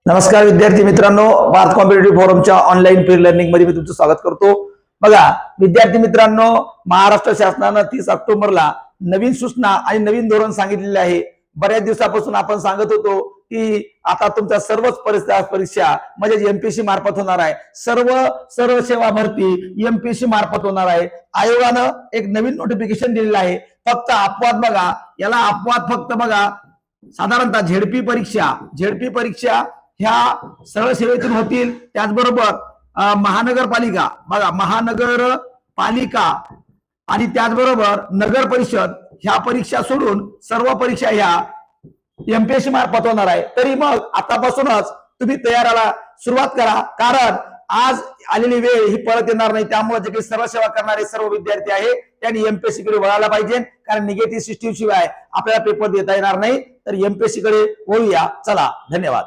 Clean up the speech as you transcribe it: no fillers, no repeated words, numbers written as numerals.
नमस्कार विद्यार्थी मित्रांनो, भारत कॉम्पिटेटिव्ह फोरमच्या ऑनलाईन फ्री लर्निंग मध्ये मी तुमचं स्वागत करतो। बघा विद्यार्थी मित्रांनो, महाराष्ट्र शासनानं 30 ऑक्टोबरला नवीन सूचना आणि नवीन धोरण सांगितलेले आहे। बऱ्याच दिवसापासून आपण सांगत होतो की आता तुमच्या सर्वच परीक्षा म्हणजे एमपीएससी मार्फत होणार आहे। सर्व सेवा भरती एमपीएससी मार्फत होणार आहे। आयोगानं एक नवीन नोटिफिकेशन दिलेलं आहे। फक्त अपवाद बघा, याला अपवाद फक्त बघा, साधारणतः झेडपी परीक्षा ह्या सरळ सेवेतून होतील। त्याचबरोबर महानगरपालिका बघा, महानगरपालिका आणि त्याचबरोबर नगर परिषद ह्या परीक्षा सोडून सर्व परीक्षा ह्या एमपीएससी मार्फत होणार आहे। तरी मग आतापासूनच तुम्ही तयारीला सुरुवात करा, कारण आज आलेली वेळ ही परत येणार नाही। त्यामुळे जे काही सर्व सेवा करणारे सर्व विद्यार्थी आहे त्यांनी एमपीएससी कडे वळायला पाहिजे, कारण निगेटिव्ह सिस्टीम शिवाय आपल्याला पेपर देता येणार नाही। तर एमपीएससी कडे वळूया, चला, धन्यवाद।